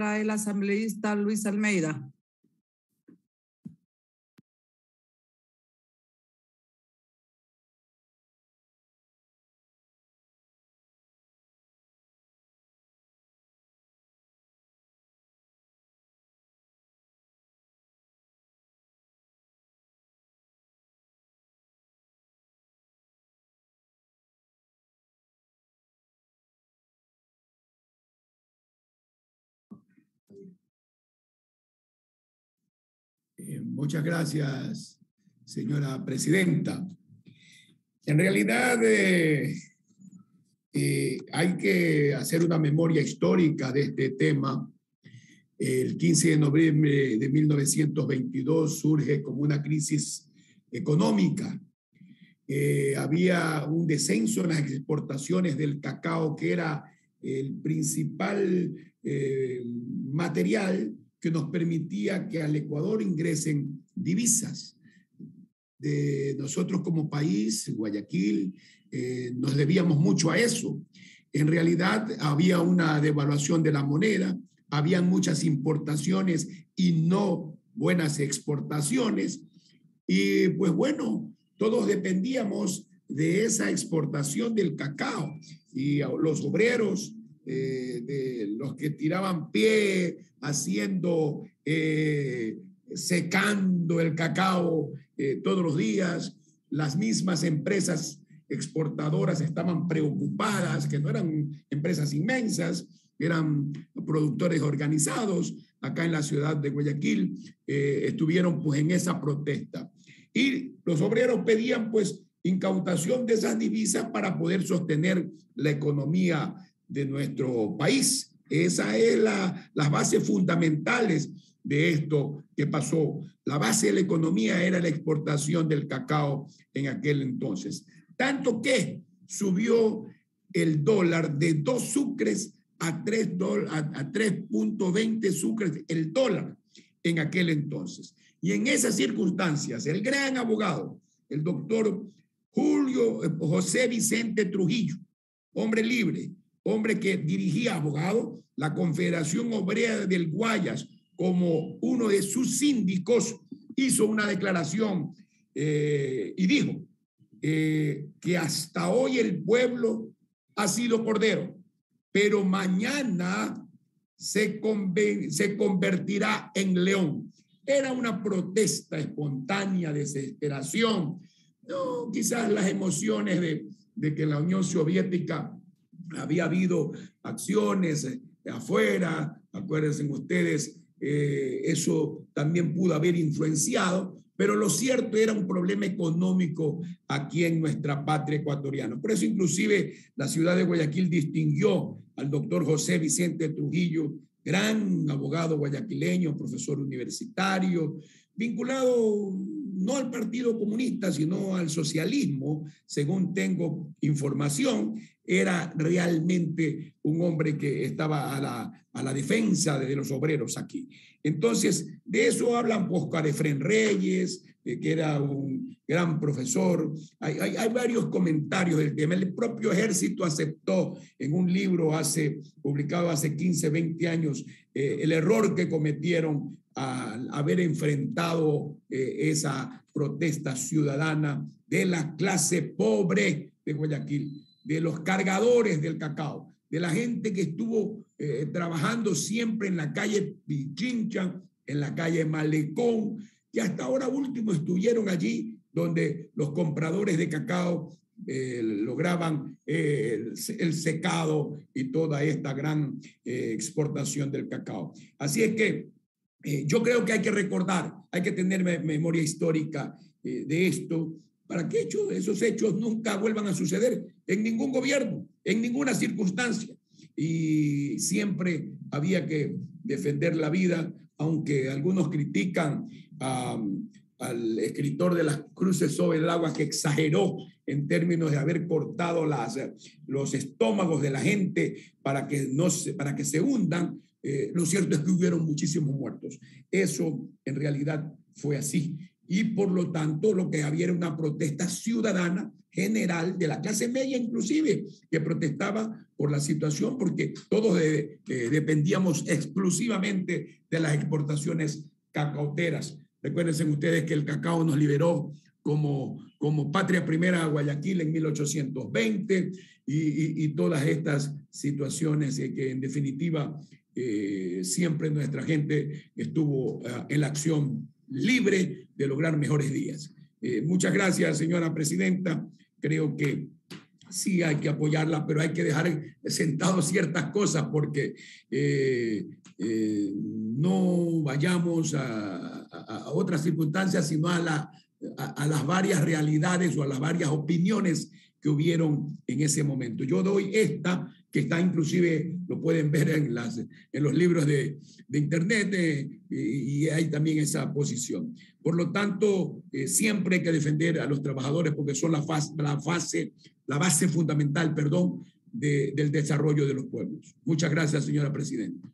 el asambleísta Luis Almeida. Muchas gracias, señora presidenta. En realidad, hay que hacer una memoria histórica de este tema. El 15 de noviembre de 1922 surge como una crisis económica. Había un descenso en las exportaciones del cacao, que era el principal material que nos permitía que al Ecuador ingresen divisas. De nosotros como país, Guayaquil, nos debíamos mucho a eso. En realidad había una devaluación de la moneda, habían muchas importaciones y no buenas exportaciones. Y pues bueno, todos dependíamos de esa exportación del cacao. Y los obreros, de los que tiraban pie, haciendo, secando el cacao todos los días, las mismas empresas exportadoras estaban preocupadas, que no eran empresas inmensas, eran productores organizados acá en la ciudad de Guayaquil, estuvieron pues en esa protesta. Y los obreros pedían pues incautación de esas divisas para poder sostener la economía de nuestro país. Esa es las bases fundamentales de esto que pasó. La base de la economía era la exportación del cacao en aquel entonces. Tanto que subió el dólar de 2 sucres a 3.20 sucres el dólar en aquel entonces. Y en esas circunstancias, el gran abogado, el doctor José Vicente Trujillo, hombre libre, hombre que dirigía, abogado, la Confederación Obrera del Guayas, como uno de sus síndicos, hizo una declaración y dijo que hasta hoy el pueblo ha sido cordero, pero mañana se convertirá en león. Era una protesta espontánea, desesperación, no quizás las emociones de que en la Unión Soviética había habido acciones afuera, acuérdense ustedes, eso también pudo haber influenciado, pero lo cierto era un problema económico aquí en nuestra patria ecuatoriana. Por eso inclusive la ciudad de Guayaquil distinguió al doctor José Vicente Trujillo, gran abogado guayaquileño, profesor universitario, vinculado no al Partido Comunista, sino al socialismo, según tengo información. Era realmente un hombre que estaba a la defensa de los obreros aquí. Entonces, de eso hablan Óscar Efrén Reyes, que era un gran profesor. Hay varios comentarios del tema. El propio ejército aceptó en un libro publicado hace 15, 20 años, el error que cometieron al haber enfrentado esa protesta ciudadana de la clase pobre de Guayaquil, de los cargadores del cacao, de la gente que estuvo trabajando siempre en la calle Pichincha, en la calle Malecón, que hasta ahora último estuvieron allí donde los compradores de cacao lograban el secado y toda esta gran exportación del cacao. Así es que yo creo que hay que recordar, hay que tener memoria histórica de esto, para que esos hechos nunca vuelvan a suceder en ningún gobierno, en ninguna circunstancia. Y siempre había que defender la vida, aunque algunos critican al escritor de Las Cruces sobre el Agua, que exageró en términos de haber cortado los estómagos de la gente para que se hundan. Lo cierto es que hubieron muchísimos muertos. Eso en realidad fue así. y por lo tanto lo que había era una protesta ciudadana general de la clase media inclusive, que protestaba por la situación porque todos dependíamos exclusivamente de las exportaciones cacauteras. Recuérdense ustedes que el cacao nos liberó como patria primera a Guayaquil en 1820 y todas estas situaciones que en definitiva siempre nuestra gente estuvo en la acción libre de lograr mejores días. Muchas gracias, señora presidenta. Creo que sí hay que apoyarla, pero hay que dejar sentados ciertas cosas porque no vayamos a otras circunstancias, sino a las varias realidades o a las varias opiniones que hubieron en ese momento. Yo doy esta, que está inclusive, lo pueden ver en los libros de internet, y hay también esa posición. Por lo tanto, siempre hay que defender a los trabajadores porque son la base fundamental, del desarrollo de los pueblos. Muchas gracias, señora presidenta.